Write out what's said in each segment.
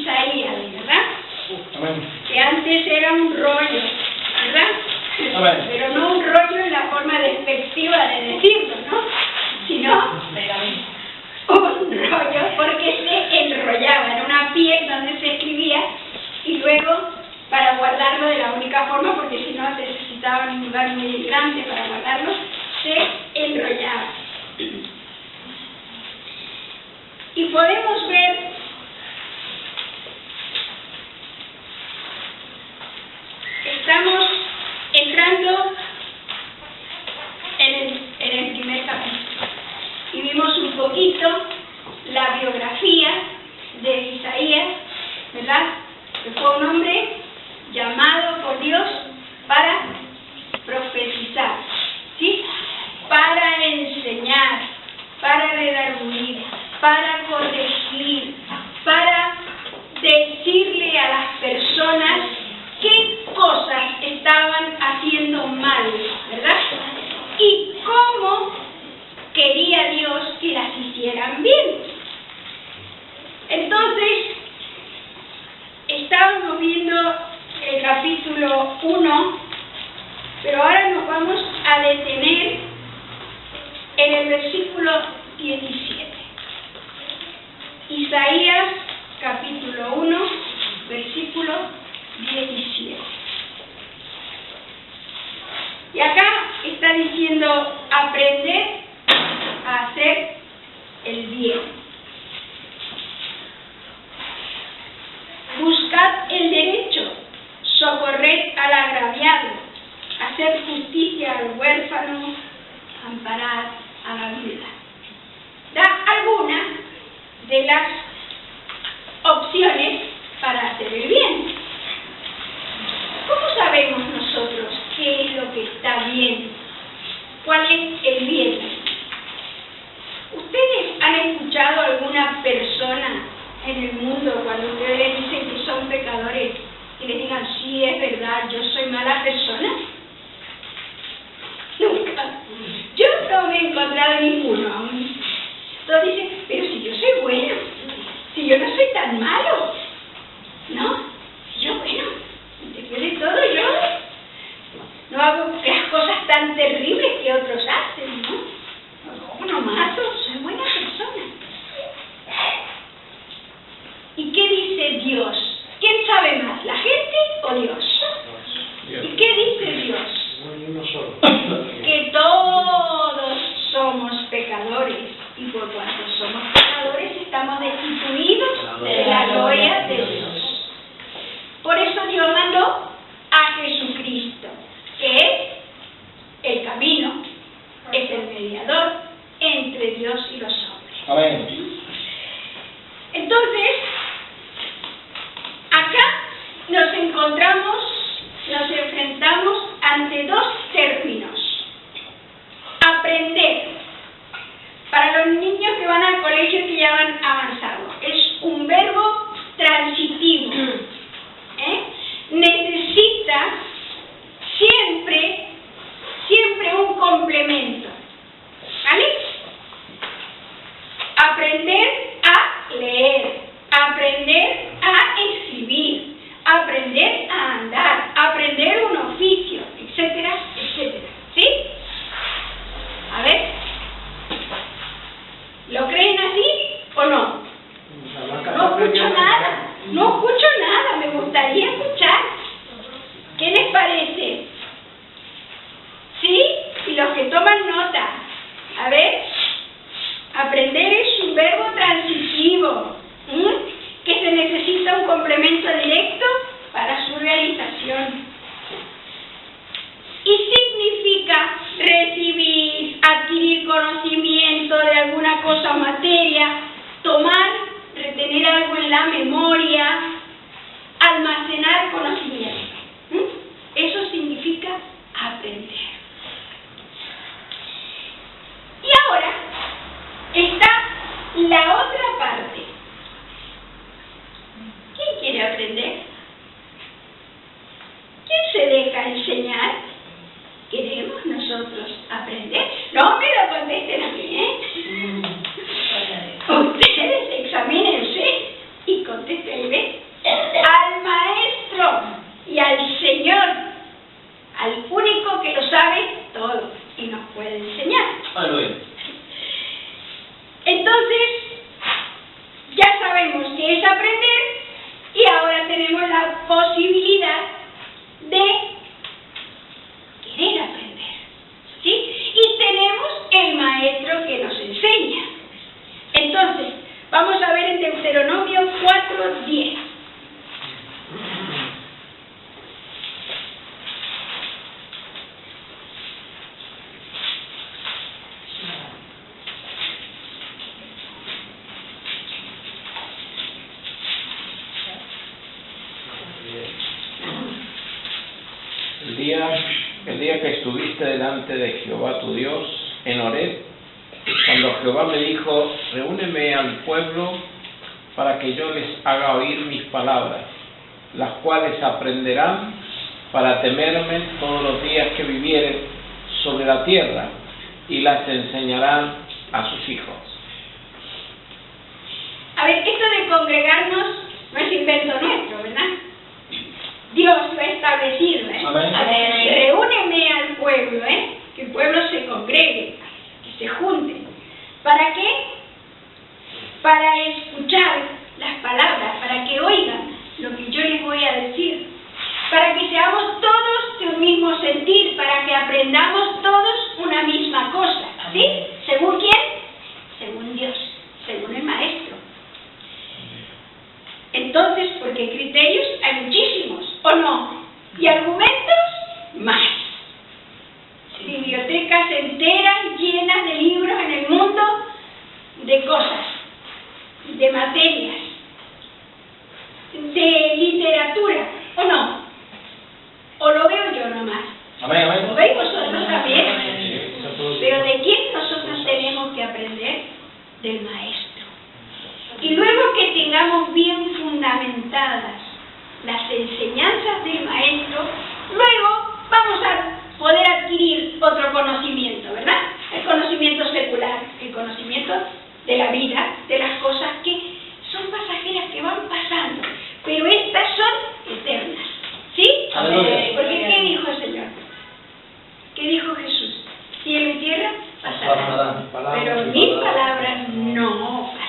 Isaías, ¿verdad? Amén. Que antes era un rollo, ¿verdad? Amén. Pero no un rollo en la forma despectiva de decirlo, ¿no? Sino un rollo porque se enrollaba, era una piel donde se escribía y luego para guardarlo de la única forma, porque si no necesitaba un lugar muy grande para guardarlo, se enrollaba. Y podemos ver estamos entrando en el primer capítulo y vimos un poquito la biografía de Isaías, ¿verdad? Que fue un hombre llamado por Dios para profetizar, ¿sí? Para enseñar, para redarguir, para corregir, para decirle a las personas qué cosas estaban haciendo mal, ¿verdad? Y cómo quería Dios que las hicieran bien. Entonces, estábamos viendo el capítulo 1, pero ahora nos vamos a detener en el versículo 17. Isaías, capítulo 1, versículo 17. Y acá está diciendo aprender a hacer el bien. Buscad el derecho, socorred al agraviado, hacer justicia al huérfano, amparar a la viuda. Da algunas de las opciones para hacer el bien. ¿Cómo sabemos nosotros qué es lo que está bien? ¿Cuál es el bien? ¿Ustedes han escuchado a alguna persona en el mundo cuando ustedes les dicen que son pecadores y les digan, sí, es verdad, yo soy mala persona? Nunca. Yo no me he encontrado ninguno aún. Todos dicen, pero si yo soy bueno, si yo no soy tan malo, ¿no? Si yo, bueno, después de todo yo no hago las cosas tan terribles que otros hacen, ¿no? No mato, soy buena persona. ¿Y qué dice Dios? ¿Quién sabe más, la gente o Dios? ¿Y qué dice Dios? Uno solo. Que todos somos pecadores y por cuanto somos pecadores estamos destituidos de la gloria de Dios. Por eso Dios mandó a Jesucristo, que es el camino, es el mediador entre Dios y los hombres. Amén. Entonces, acá nos enfrentamos ante dos términos. Aprender. Para los niños que van al colegio que ya van avanzado, es un verbo transitivo. Necesita siempre un complemento. ¿Vale? Aprender a leer, aprender a escribir, aprender a andar, aprender un oficio, etcétera, etcétera. ¿Sí? A ver, ¿lo creen así o no? No escucho nada, me gustaría escuchar. ¿Qué les parece? ¿Sí? Y los que toman nota, a ver, aprender es un verbo transitivo, que se necesita un complemento directo para su realización. Y significa recibir, adquirir conocimiento de alguna cosa o materia, tomar, retener algo en la memoria, almacenar conocimiento. Eso significa aprender. Y ahora está la otra parte. ¿Quién quiere aprender? ¿Quién se deja enseñar? ¿Queremos nosotros aprender? No me lo contesten a mí, Ustedes examínense y contesten, ¿ven? posibilidad de querer aprender, ¿sí? Y tenemos el maestro que nos enseña. Entonces, vamos a ver en Deuteronomio 4:10. El día que estuviste delante de Jehová tu Dios en Horeb, cuando Jehová me dijo, reúneme al pueblo para que yo les haga oír mis palabras, las cuales aprenderán para temerme todos los días que vivieren sobre la tierra, y las enseñarán a sus hijos. A ver, esto de congregarnos no es invento nuestro, ¿verdad? Dios lo ha establecido, ¿eh? Amén. Reúneme al pueblo, ¿eh? Que el pueblo se congregue, que se junte. ¿Para qué? Para escuchar las palabras, para que oigan lo que yo les voy a decir, para que seamos todos de un mismo sentir, para que aprendamos todos una misma cosa, ¿sí? ¿Según quién? Según Dios, según el Maestro. Entonces, porque criterios hay muchísimos, ¿o no? Y argumentos, más. Bibliotecas enteras llenas de libros en el mundo, de cosas, de materias, de literatura, ¿o no? ¿O lo veo yo nomás? Amén, amén. ¿Lo veis vosotros también? Pero ¿de quién nosotros tenemos que aprender? Del Maestro. Y luego que tengamos bien fundamentadas las enseñanzas del Maestro, luego vamos a poder adquirir otro conocimiento, ¿verdad? El conocimiento secular, el conocimiento de la vida, de las cosas que son pasajeras, que van pasando, pero estas son eternas, ¿sí? Aleluya. Porque ¿qué dijo el Señor? ¿Qué dijo Jesús? Cielo y tierra pasarán, pero mis palabras no pasarán.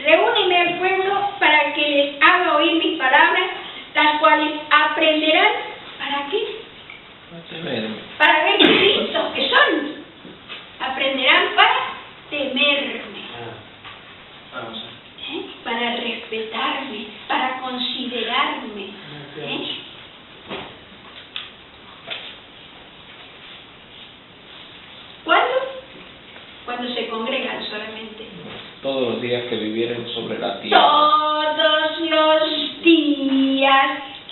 Reúneme al pueblo para que les haga oír mis palabras, las cuales aprenderán. ¿Para qué? Temerme. Para ver qué listos que son. Aprenderán para temerme, para respetarme, para considerarme. ¿Cuándo? Cuando se congregan solamente. Todos los días que vivieren sobre la tierra. Todos los días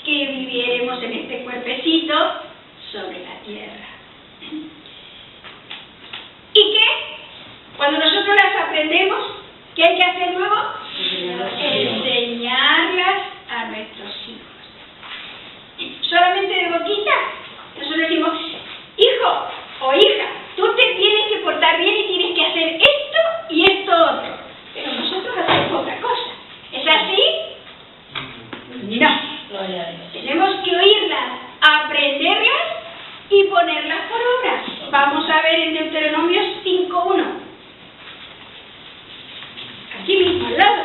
que viviéramos en este cuerpecito sobre la tierra. ¿Y qué? Cuando nosotros las aprendemos, ¿qué hay que hacer luego? Enseñarlas a nuestros hijos. Solamente de boquita. Nosotros decimos, hijo o hija, tú te tienes que portar bien y tienes que hacer esto y esto otro. Pero nosotros hacemos otra cosa. ¿Es así? No. Tenemos que oírlas, aprenderlas y ponerlas por obra. Vamos a ver en Deuteronomio 5:1. Aquí mismo al lado.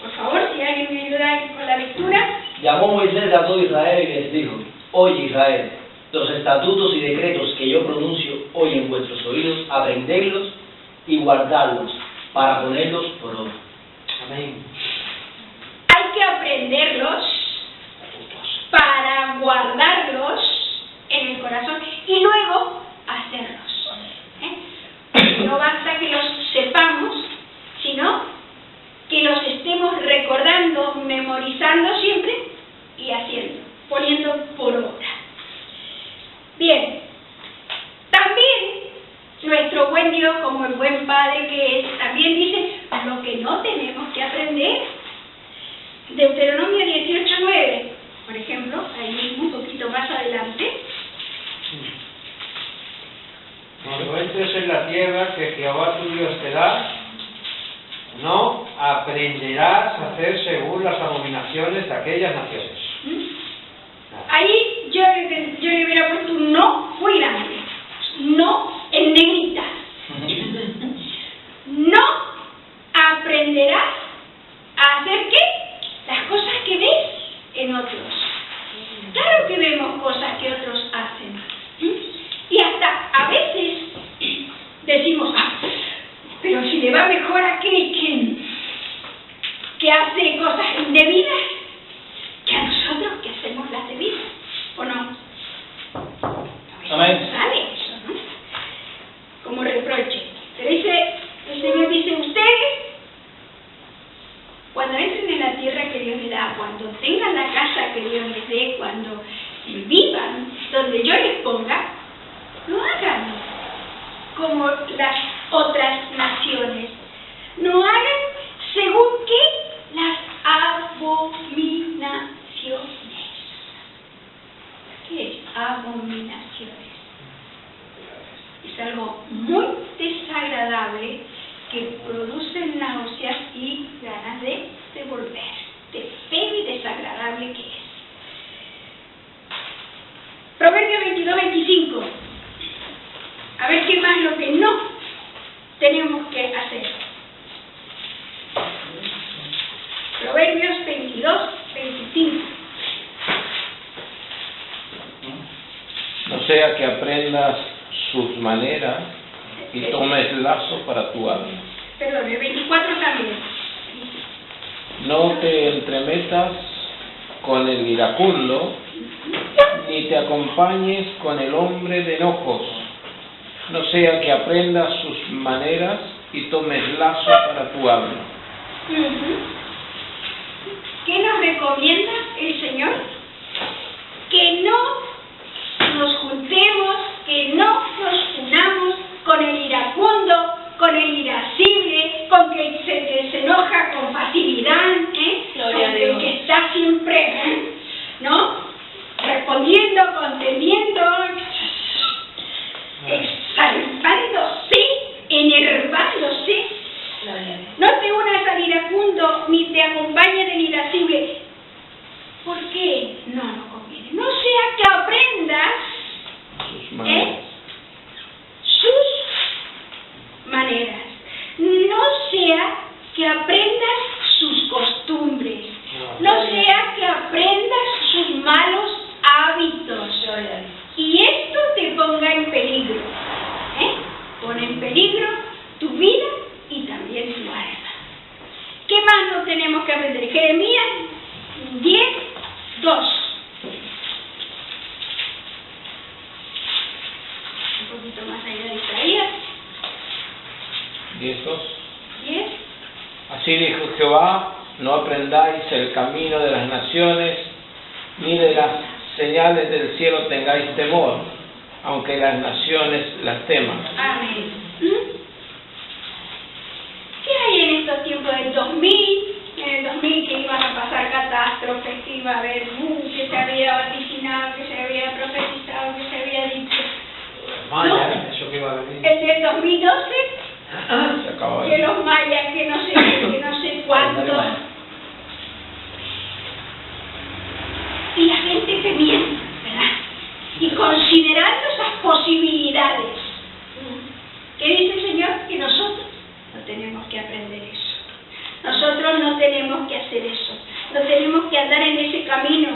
Por favor, si alguien me ayuda con la lectura. Llamó Moisés a todo Israel y les dijo, oye Israel, los estatutos y decretos que yo pronuncio hoy en vuestros oídos, aprendedlos y guardadlos para ponerlos por obra. Amén. Hay que aprenderlos para guardarlos en el corazón y luego hacerlos. No basta que los sepamos, sino que los estemos recordando, memorizando siempre y haciendo, poniendo por obra. Bien, también nuestro buen Dios, como el buen Padre que es, también dice lo que no tenemos que aprender. Deuteronomio 18:9, por ejemplo, ahí mismo, un poquito más adelante. Cuando entres en la tierra que Jehová tu Dios te da, no aprenderás a hacer según las abominaciones de aquellas naciones. Ahí yo le hubiera puesto un no muy grande, no en negrita. No aprenderás a hacer ¿qué? indebidas, que a nosotros que hacemos las debidas, ¿o no? Amén. Sale eso, ¿no? Como reproche. Pero dice, el Señor dice, ustedes, cuando entren en la tierra que Dios les da, cuando tengan la casa que Dios les dé, cuando vivan donde yo les ponga, no hagan como las otras naciones. No hagan según qué las abominaciones. ¿Qué es abominaciones? Es algo muy desagradable que produce náuseas y ganas de devolver, de feo y desagradable que es. Proverbios 22-25. A ver qué más lo que no tenemos que hacer. Proverbios 22-25. No sea que aprendas sus maneras y tomes lazo para tu alma. Perdón, el 24 también. No te entremetas con el iracundo, ni te acompañes con el hombre de enojos. No sea que aprendas sus maneras y tomes lazo para tu alma. ¿Qué nos recomienda el Señor? Que no nos juntemos, que no nos unamos con el iracundo, con el irascible, con que se enoja con facilidad, Gloria a con Dios. el que está siempre, ¿no? Respondiendo, contendiendo, exaltándose, enervándose. No te unas al iracundo ni te acompañes del irascible. ¿Por qué? No conviene. No sea que aprendas Sus maneras. sus maneras. No sea que aprendas sus costumbres. No sea que aprendas sus malos hábitos. Y esto te ponga en peligro. Pone en peligro tu vida y también tu alma. ¿Qué más no tenemos que aprender? Jeremías 10:2. Un poquito más allá de Isaías. 10:2. 10. Así dijo Jehová, no aprendáis el camino de las naciones, ni de las señales del cielo tengáis temor, aunque las naciones las teman. Amén. ¿Qué hay en estos tiempos del 2000? En el 2000 que iban a pasar catástrofes, que iba a haber que se había vaticinado, que se había profetizado, que se había dicho. Maya, eso que iba a venir. El del 2012, Se acabó que ahí. los mayas, que no sé qué, que no sé cuánto. Y la gente temiendo, ¿verdad? Y considerando esas posibilidades. ¿Qué dice el Señor? Que nosotros no tenemos que aprender eso. Nosotros no tenemos que hacer eso. No tenemos que andar en ese camino.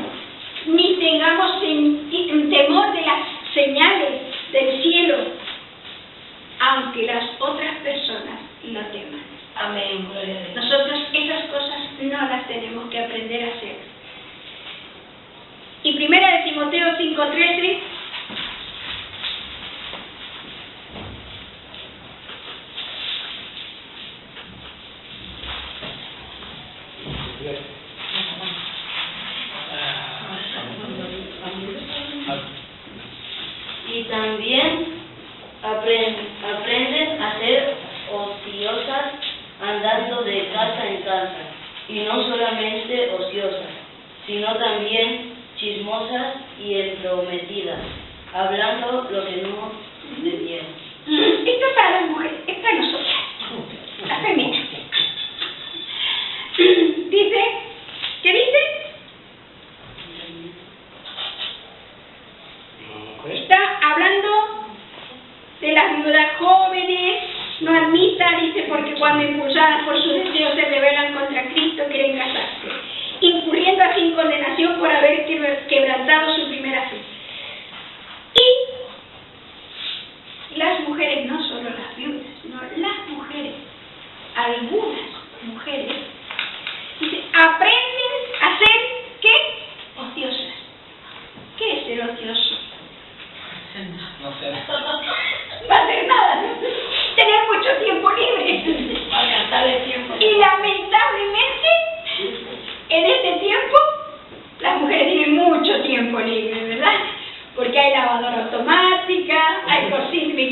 Ni tengamos temor de las señales del cielo, aunque las otras personas lo teman. Amén, gloria a Dios. Nosotros esas cosas no las tenemos que aprender a hacer. Y 1 Timoteo 5:13. Y también aprenden a ser ociosas andando de casa en casa, y no solamente ociosas, sino también chismosas y entrometidas, hablando lo que no debieran. Esto es para las mujeres, es para nosotras, las féminas. Dice, ¿qué dice? Está hablando de las viudas jóvenes, no admita, dice, porque cuando impulsadas por sus deseos se rebelan contra Cristo quieren casarse, incurriendo así en condenación por haber quebrantado su primera fe. Y las mujeres, no solo las viudas, sino las mujeres, algunas mujeres, dice, aprenden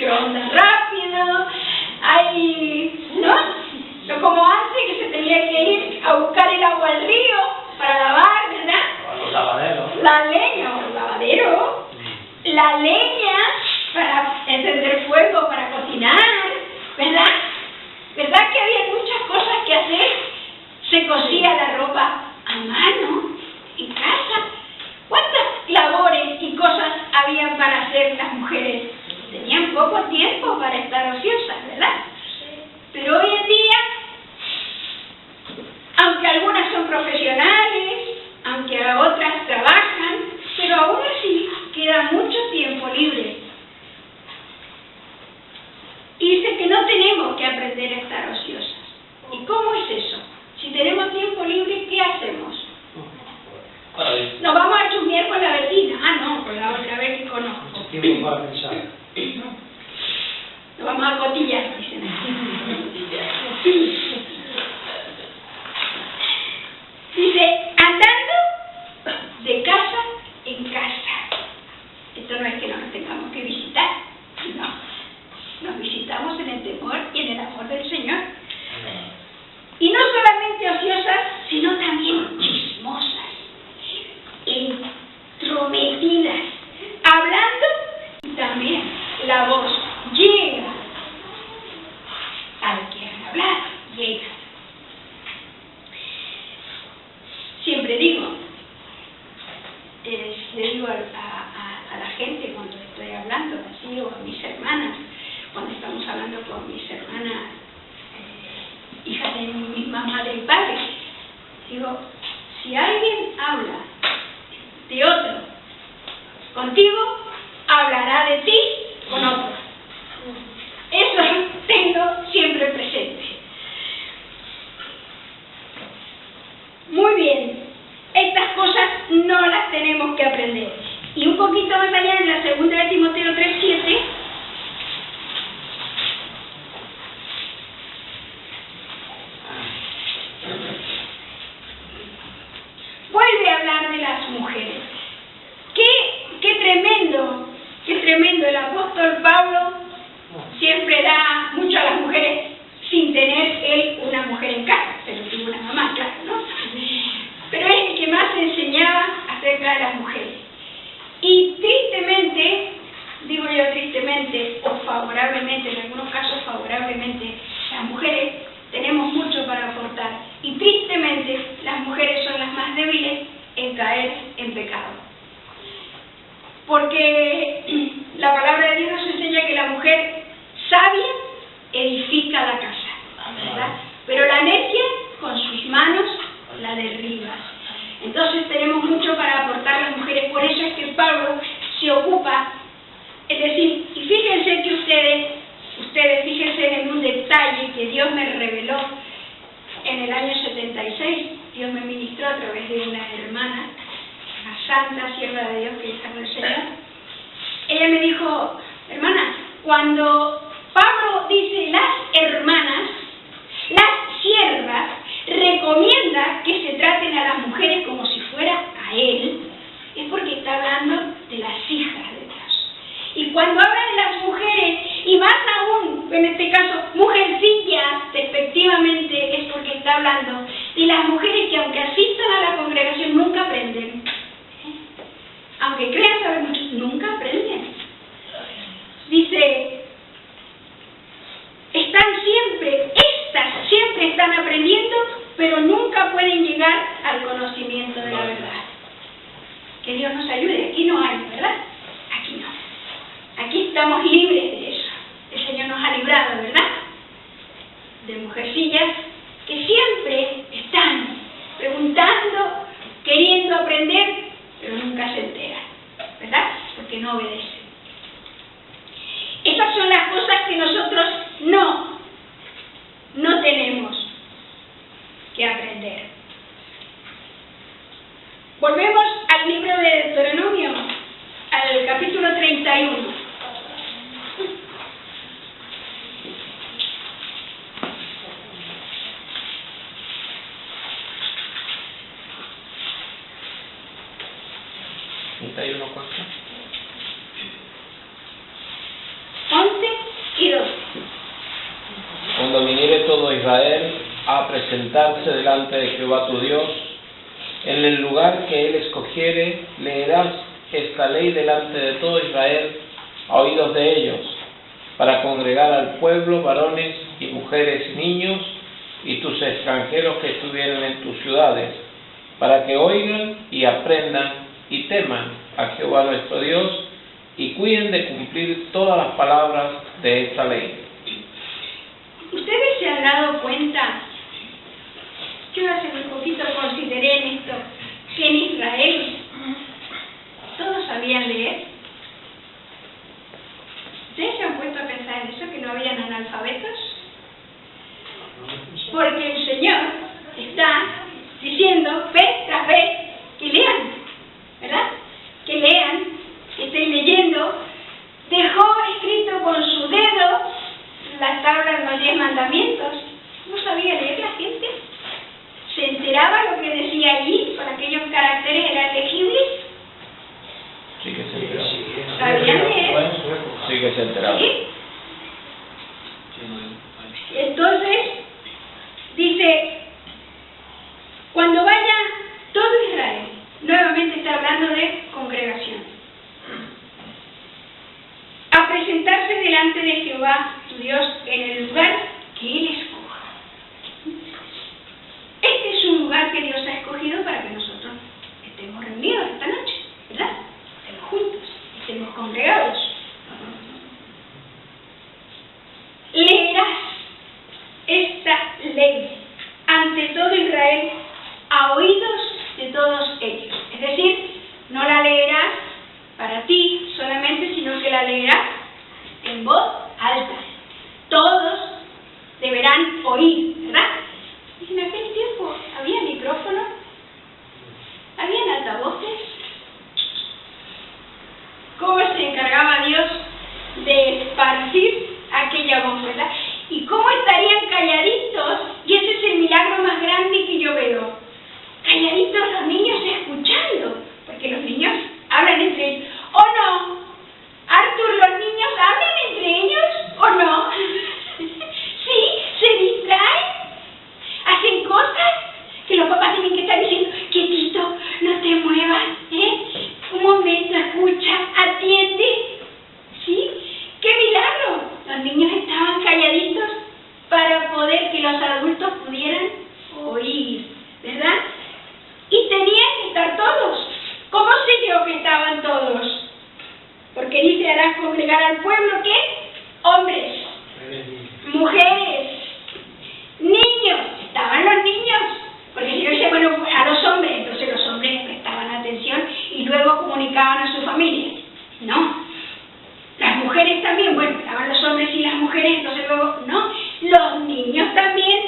microondas rápido, hay, ¿no? No como antes que se tenía que ir a buscar el agua al río para lavar, ¿verdad? Los lavaderos. La leña, o el lavadero, la leña para encender fuego, para cocinar, ¿verdad? ¿Verdad que había muchas cosas que hacer? Se cosía la ropa a mano, en casa. ¿Cuántas labores y cosas había para hacer las mujeres? Tenían poco tiempo para estar ociosas, ¿verdad? Pero hoy en día, aunque algunas son profesionales, aunque otras trabajan, pero aún así queda mucho tiempo libre. Y dice que no tenemos que aprender a estar ociosas. ¿Y cómo es eso? Si tenemos tiempo libre, ¿qué hacemos? Nos vamos a chusmear con la vecina. Ah, no, con la otra vez que conozco. Tiempo para pensar. Nos vamos a cotillar, dicen. Dice, andando de casa en casa. Esto no es que no nos tengamos que visitar, no. Nos visitamos en el temor y en el amor del Señor. Y no solamente ociosas, sino también chismosas, entrometidas, hablando, y también la voz llega al que han hablado, llega. Siempre digo, le digo a la gente cuando estoy hablando así, o a mis hermanas, cuando estamos hablando con mis hermanas, hijas de mi misma madre y padre, digo, si alguien habla de otro contigo, hablará de ti con otro. Eso tengo siempre presente. Muy bien, estas cosas no las tenemos que aprender. Y un poquito más allá, en la segunda de Timoteo 3:7, vuelve a hablar de las mujeres. Qué tremendo el apóstol Pablo siempre da mucho a las mujeres sin tener él una mujer en casa, pero tuvo una mamá, claro, ¿no? Pero es el que más enseñaba acerca de las mujeres. Y tristemente, digo yo tristemente, o favorablemente, en algunos casos favorablemente, las mujeres tenemos mucho para aportar. Y tristemente, las mujeres son las más débiles en caer en pecado. Porque la palabra de Dios nos enseña que la mujer sabia edifica la casa, ¿verdad? Pero la necia con sus manos la derriba. Entonces tenemos mucho para aportar las mujeres, por eso es que Pablo se ocupa, es decir, y fíjense que ustedes fíjense en un detalle que Dios me reveló en el año 76, Dios me ministró a través de una hermana, una santa sierva de Dios que está con el Señor. Ella me dijo, hermana, cuando Pablo dice las hermanas, las siervas, recomienda que se traten a las mujeres como si fuera a él, es porque está hablando de las hijas de Dios. Y cuando habla de las mujeres, y más aún, en este caso, mujercillas, respectivamente, es porque está hablando de las mujeres que aunque asistan a la congregación nunca aprenden. Aunque crean saber mucho, nunca aprenden. Dice, estas siempre están aprendiendo, pero nunca pueden llegar al conocimiento de la verdad. Que Dios nos ayude. Aquí no hay, ¿verdad? Aquí no. Aquí estamos libres de eso. El Señor nos ha librado, ¿verdad? De mujercillas que siempre están preguntando, queriendo aprender, pero nunca se enteran, ¿verdad? Porque no obedecen. Estas son las cosas que nosotros no tenemos que aprender. Volvemos al libro de Deuteronomio, al capítulo 31. ¿11? Israel a presentarse delante de Jehová tu Dios. En el lugar que él escogiere, leerás esta ley delante de todo Israel a oídos de ellos, para congregar al pueblo, varones y mujeres y niños, y tus extranjeros que estuvieren en tus ciudades, para que oigan y aprendan y teman a Jehová nuestro Dios, y cuiden de cumplir todas las palabras de esta ley. ¿Ustedes se han dado cuenta? Yo hace muy poquito consideré en esto, que en Israel todos sabían leer. ¿Ustedes se han puesto a pensar en eso, que no habían analfabetos? Porque el Señor está diciendo vez tras vez que lean, ¿verdad? Que lean, que estén leyendo. Dejó escrito con su dedo las tablas de los 10 mandamientos. ¿No sabía leer la gente? ¿Se enteraba lo que decía allí con aquellos caracteres? ¿Era legible? Sí que se enteraba. ¿Sabían leer? Sí que se enteraba. ¿Sí? Entonces, dice, cuando vaya todo Israel, nuevamente está hablando de congregación, a presentarse delante de Jehová, tu Dios, en el lugar que Él escoja. Este es un lugar que Dios ha escogido para que nosotros estemos reunidos esta noche, ¿verdad? Estemos juntos, estemos congregados. Leerás esta ley ante todo Israel a oídos de todos ellos. Es decir, no la leerás para ti solamente, sino que la leerás en voz alta. Todos deberán oír, ¿verdad? Y en aquel tiempo había micrófono, habían altavoces. ¿Cómo se encargaba Dios de esparcir aquella voz, verdad? Y cómo estarían calladitos, y ese es el milagro más grande que yo veo. Calladitos los niños escuchando, porque los niños hablan entre ellos. ¿O no? Arthur, ¿los niños hablan entre ellos o no? Sí, se distraen, hacen cosas que los papás tienen que estar diciendo, quietito, no te muevas, un momento, escucha, atiende. ¿Sí? ¡Qué milagro! Los niños estaban calladitos para poder que los adultos pudieran oír, ¿verdad? Y tenían que estar todos. ¿Cómo sé yo que estaban todos? Porque dice, harás congregar al pueblo, ¿qué? Hombres, mujeres, niños. Estaban los niños. Porque si no dice, bueno, a los hombres, entonces los hombres prestaban atención y luego comunicaban a su familia. No. Las mujeres también, bueno, estaban los hombres y las mujeres, entonces luego, no. Los niños también.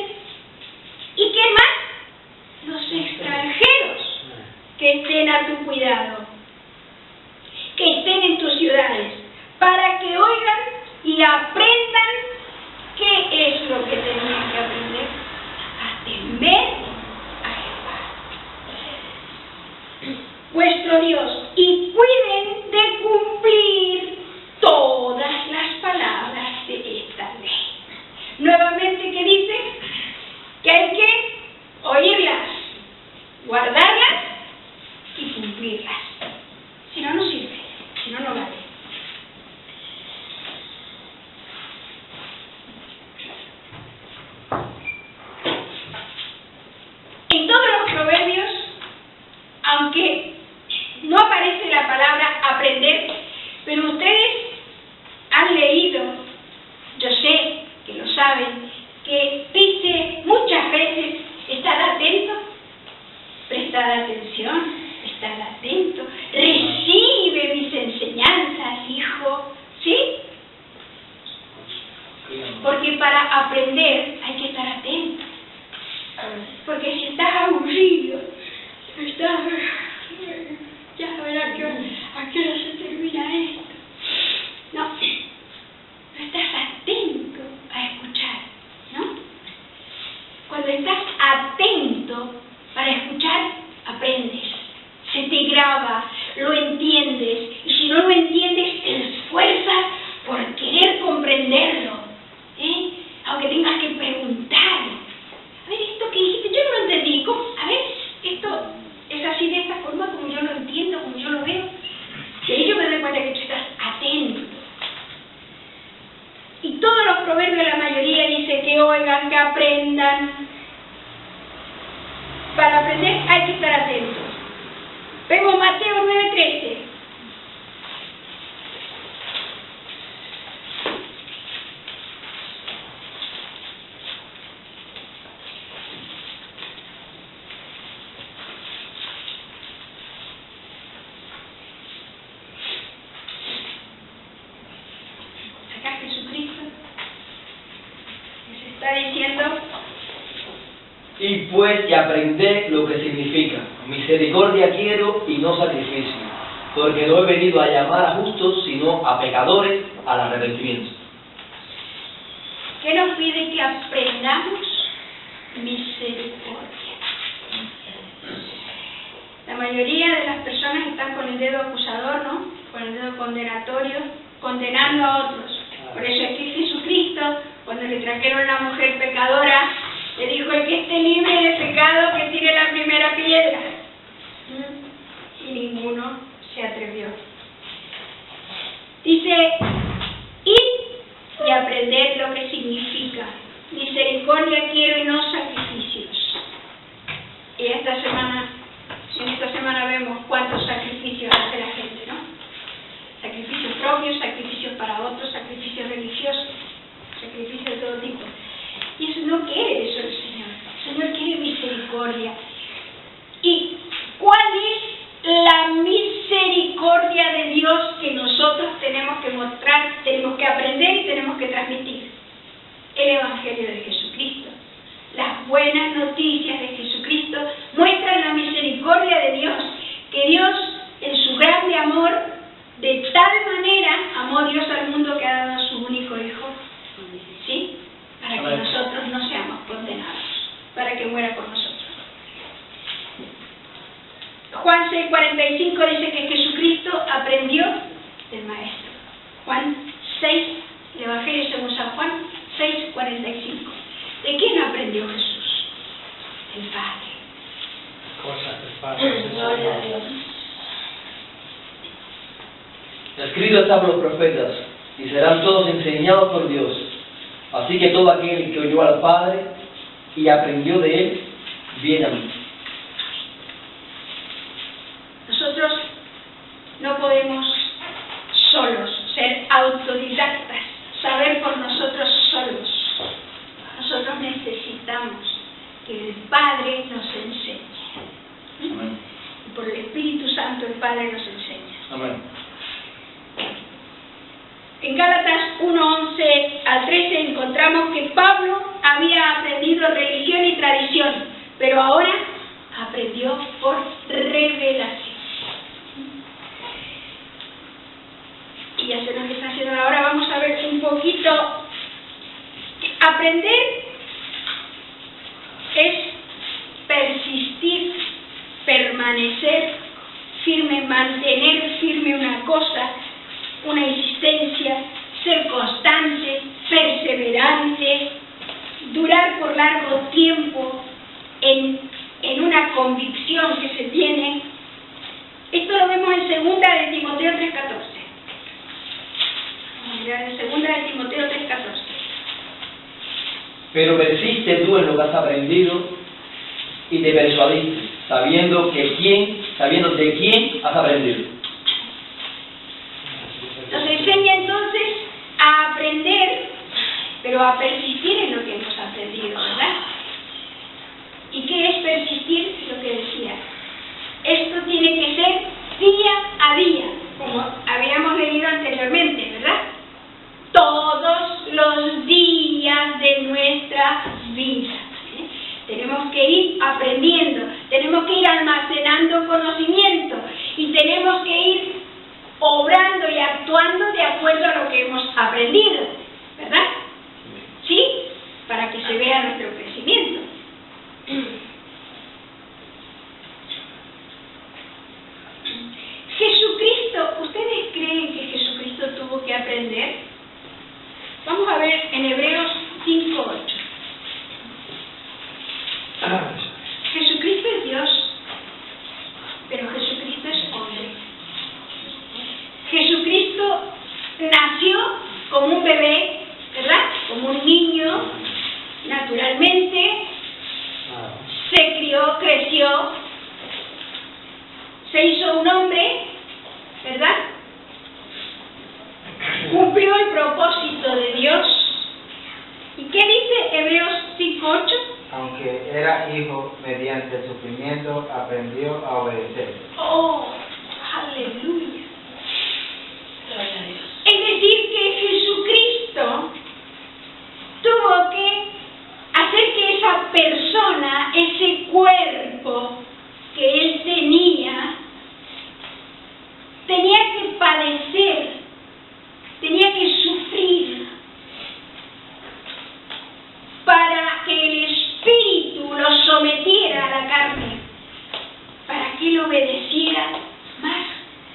¿Y qué más? Los extranjeros que estén a tu cuidado, que estén en tus ciudades, para que oigan y aprendan qué es lo que tenían que aprender: a temer a Jehová, vuestro Dios, y cuiden de cumplir todas las palabras de esta ley. Nuevamente, ¿qué dice? Que hay que oírlas, guardarlas y cumplirlas. Si no, no sirve, si no, no vale. En todos los proverbios, aunque no aparece la palabra aprender, pero ustedes han leído, yo sé que lo saben, que dice muchas veces, estad atento, prestad atención, estad atento, recibe mis enseñanzas, hijo, ¿sí? Porque para aprender hay que estar atento. Porque si estás aburrido, estás, ya verás a qué hora se termina esto. No estás atento a escuchar, ¿no? Cuando estás atento para escuchar, aprendes, se te graba, lo entiendes, y si no lo entiendes, te esfuerzas por querer comprenderlo, aunque tengas que preguntar. aprender hay que estar atentos. Vemos Mateo 9:13. Acá Jesucristo les está diciendo: Y pues y aprended lo que significa. Misericordia quiero y no sacrificio, porque no he venido a llamar a justos, sino a pecadores al arrepentimiento. ¿Qué nos pide? Que aprendamos misericordia. La mayoría de las personas están con el dedo acusador, ¿no? Con el dedo condenatorio, condenando a otros. Por eso es que Jesucristo, cuando le trajeron a la mujer pecadora, le dijo: el que esté libre de pecado, que tire la primera piedra. Y ninguno se atrevió. Dice: id y aprended lo que significa. Misericordia quiero y no sacrificios. Y en esta semana vemos cuántos sacrificios hace la gente, ¿no? Sacrificios propios, sacrificios para otros, sacrificios religiosos, sacrificios de todo tipo. Y eso no quiere eso el Señor. El Señor quiere misericordia. ¿Y cuál es la misericordia de Dios que nosotros tenemos que mostrar, tenemos que aprender y tenemos que transmitir? El Evangelio de Jesucristo. Las buenas noticias de Jesucristo muestran la misericordia de Dios, que Dios, en su grande amor, de tal manera amó Dios al mundo que ha dado a su único Hijo, ¿sí? Para que nosotros no seamos condenados, para que muera por nosotros. Juan 6:45 dice que Jesucristo aprendió del Maestro. Juan 6, el Evangelio según San Juan 6:45. ¿De quién aprendió Jesús? Del Padre. Cosas que pasan. Gloria a Dios. Escrito está por los profetas, y serán todos enseñados por Dios. Así que todo aquel que oyó al Padre y aprendió de Él, viene a mí. Nosotros no podemos solos ser autodidactas, saber por nosotros solos. Nosotros necesitamos que el Padre nos enseñe. Amén. Y por el Espíritu Santo el Padre nos enseña. Amén. En Gálatas 1:11 al 13 encontramos que Pablo había aprendido religión y tradición, pero ahora aprendió por revelación. Y ya se nos está haciendo la hora, vamos a ver un poquito. Aprender es persistir, permanecer firme, mantener firme una cosa, una insistencia, ser constante, perseverante, durar por largo tiempo en una convicción que se tiene. Esto lo vemos en 2 de Timoteo 3:14. Vamos a mirar en 2 de Timoteo 3:14. Pero persiste tú en lo que has aprendido y te persuadiste, sabiendo de quién has aprendido. Nos enseña entonces a aprender, pero a persistir en lo que hemos aprendido, ¿verdad? ¿Y qué es persistir? Lo que decía. Esto tiene que ser día a día, como habíamos leído anteriormente, ¿verdad? Todos los días de nuestra vida. Tenemos que ir aprendiendo, tenemos que ir almacenando conocimiento y tenemos que ir obrando y actuando de acuerdo a lo que hemos aprendido, ¿verdad? ¿Sí? Para que se vea nuestro crecimiento. Jesucristo, ¿ustedes creen que Jesucristo tuvo que aprender? Vamos a ver en Hebreos 5:8. Jesucristo es Dios, pero Jesucristo es hombre. Jesucristo nació como un bebé creció, se hizo un hombre, ¿verdad? Cumplió el propósito de Dios. ¿Y qué dice Hebreos 5:8? Aunque era hijo, mediante el sufrimiento aprendió a obedecer. ¡Oh! ¡Aleluya! Gloria a Dios. Es decir, que Jesucristo tuvo que hacer que esa persona, ese cuerpo que él tenía que padecer, tenía que sufrir, para que el Espíritu lo sometiera a la carne, para que él obedeciera más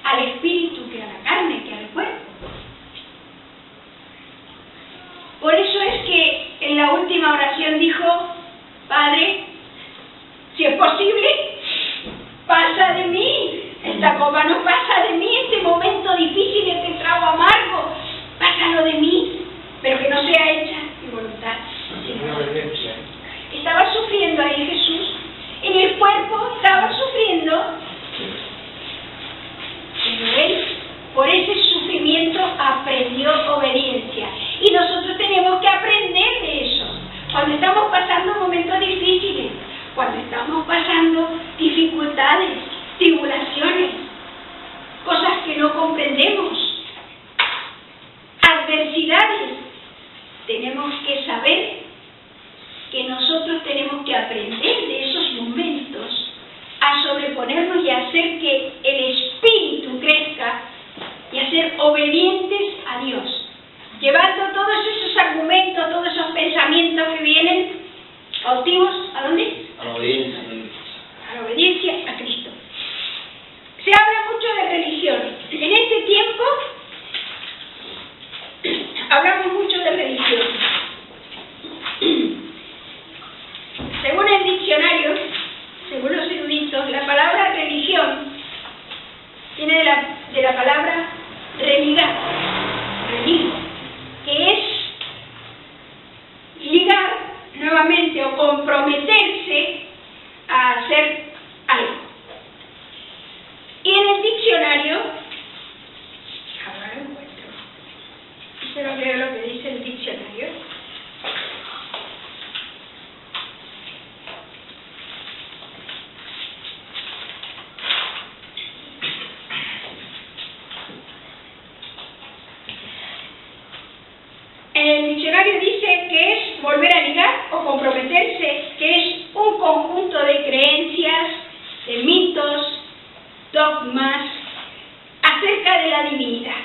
al Espíritu que a la carne, que al cuerpo. Por eso es que en la última oración dijo: Padre, si es posible, pasa de mí, esta copa no pasa de mí, este momento difícil, este trago amargo, pásalo de mí, pero que no sea hecha mi voluntad. Una obediencia. Estaba sufriendo ahí Jesús, en el cuerpo estaba sufriendo, pero él por ese sufrimiento aprendió obediencia. Y nosotros tenemos que aprender de eso. Cuando estamos pasando momentos difíciles, cuando estamos pasando dificultades, tribulaciones, cosas que no comprendemos, adversidades, tenemos que saber que nosotros tenemos que aprender de esos momentos a sobreponernos y a hacer que el Espíritu crezca y a ser obedientes a Dios, llevando todos esos argumentos, todos esos pensamientos que vienen cautivos, ¿a dónde? A la obediencia. A la obediencia a Cristo. Se habla mucho de religión. En este tiempo hablamos mucho de religión. Según el diccionario, según los eruditos, la palabra religión viene de la palabra religar, que es ligar nuevamente o comprometerse a hacer algo. Y en el diccionario, ahora lo encuentro, se lo leo lo que dice el diccionario. El diccionario dice que es volver a ligar o comprometerse, que es un conjunto de creencias, de mitos, dogmas acerca de la divinidad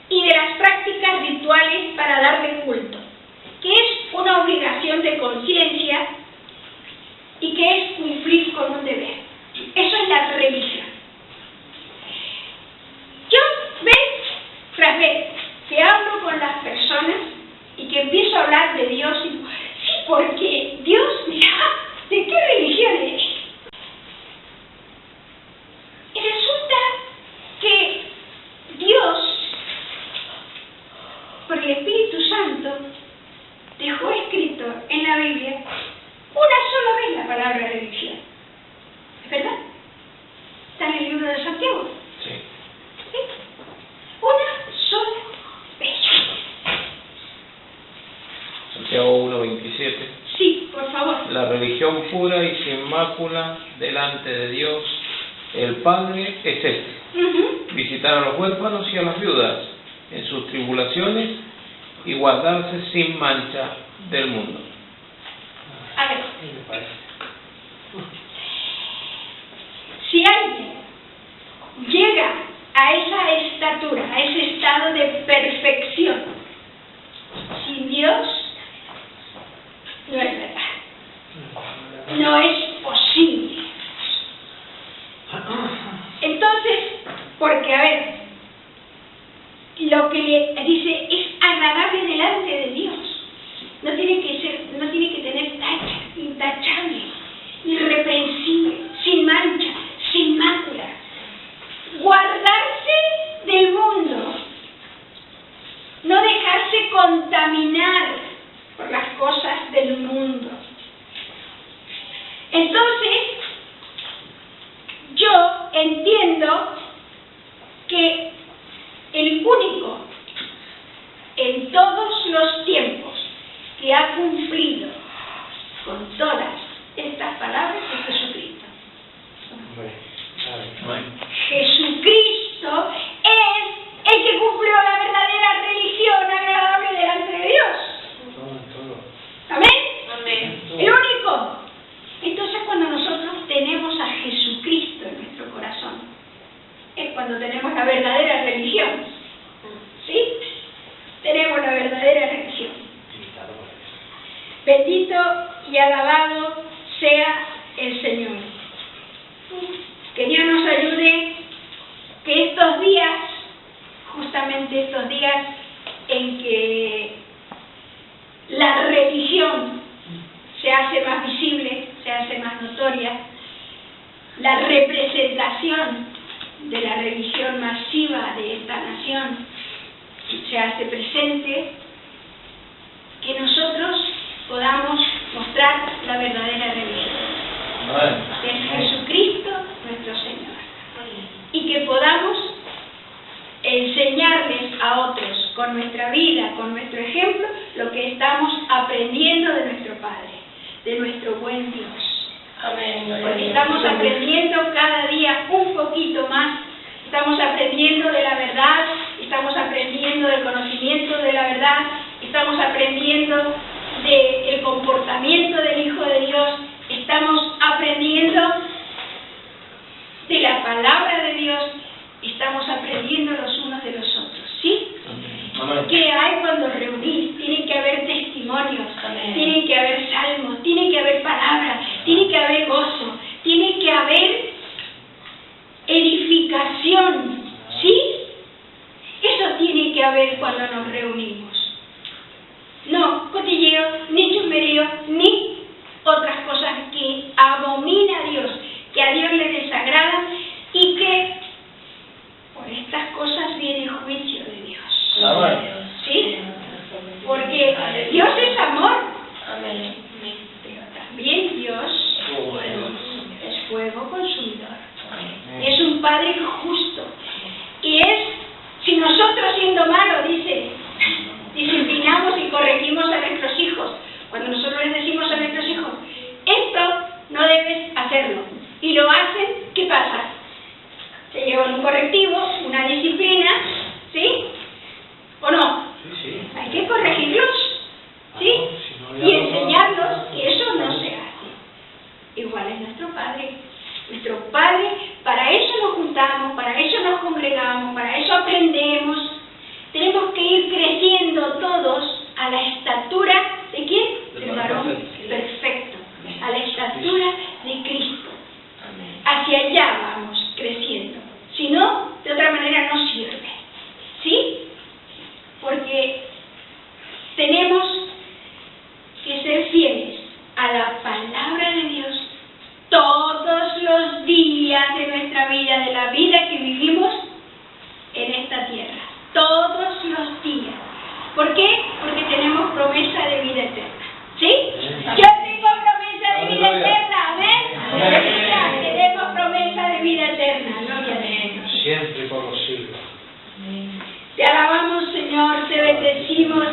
y de las prácticas rituales para darle culto, que es una obligación de conciencia y que es cumplir con un deber. Eso es la religión. Yo, vez tras vez, que hablo con las personas y que empiezo a hablar de Dios, y digo, sí, porque Dios, mira, ¿de qué religión eres? Y resulta que Dios, por el Espíritu Santo, dejó escrito en la Biblia una sola vez la palabra religión. ¿Es verdad? Está en el libro de Santiago. Sí. ¿Sí? Una sola vez. Santiago 1:27. Sí, por favor. La religión pura y sin mácula delante de Dios, el Padre, es esta: visitar a los huérfanos y a las viudas en sus tribulaciones y guardarse sin mancha del mundo. A ver, si alguien llega a esa estatura, a ese estado de perfección, sin Dios, no es verdad. No es posible. Entonces, porque a ver, lo que le dice es agradable delante de Dios. No tiene que tener tacha, intachable, irreprensible, sin mancha, sin mácula. Guardarse del mundo, no dejarse contaminar por las cosas del mundo. Entonces, el Señor. Que Dios nos ayude, que estos días, justamente estos días en que la religión se hace más visible, se hace más notoria, la representación de la religión masiva de esta nación se hace presente, que nosotros podamos mostrar la verdadera religión, que es Jesucristo nuestro Señor, y que podamos enseñarles a otros con nuestra vida, con nuestro ejemplo, lo que estamos aprendiendo de nuestro Padre, de nuestro buen Dios. Amén. Porque estamos aprendiendo cada día un poquito más, estamos aprendiendo de la verdad, estamos aprendiendo del conocimiento de la verdad, estamos aprendiendo del comportamiento del Hijo de Dios, estamos aprendiendo de la palabra de Dios, estamos aprendiendo los unos de los otros, ¿sí? Amén. ¿Qué hay cuando reunís? Tiene que haber testimonios, Amén. tiene que haber salmos, tiene que haber palabras, tiene que haber gozo, tiene que haber edificación, ¿sí? Eso tiene que haber cuando nos reunimos. No cotilleo, ni chusmerío, ni otras cosas que abomina a Dios, que a Dios le desagradan y que por estas cosas viene el juicio de Dios. Amén. ¿Sí? Porque Dios es amor, Amén. pero también Dios es fuego consumidor. Es un Padre justo. Y es, si nosotros siendo malos, dice, disciplinamos y corregimos a nuestros hijos, cuando nosotros les decimos a nuestros hijos, esto no debes hacerlo, y lo hacen, ¿qué pasa? Se llevan un correctivo, una disciplina, ¿sí? ¿O no? Sí. Hay que corregirlos, ¿sí? Si no, Y ya no. enseñarlos que eso no se hace. Igual es nuestro Padre. Nuestro Padre, para eso nos juntamos, para eso nos congregamos, para eso aprendemos. Tenemos que ir creciendo todos a la estatura ¿de quién? Del varón perfecto. A la estatura de Cristo. Hacia allá vamos creciendo. Si no, de otra manera no sirve. ¿Sí? Porque tenemos que ser fieles a la palabra de Dios todos los días de nuestra vida, de la vida que vivimos en esta tierra. Todos los días. ¿Por qué? Porque tenemos promesa de vida eterna. ¿Sí? Yo tengo promesa de vida eterna. Amén. Aleluya. Tenemos promesa de vida eterna. Gloria a Dios. Siempre y por los siglos. Te alabamos, Señor, te bendecimos,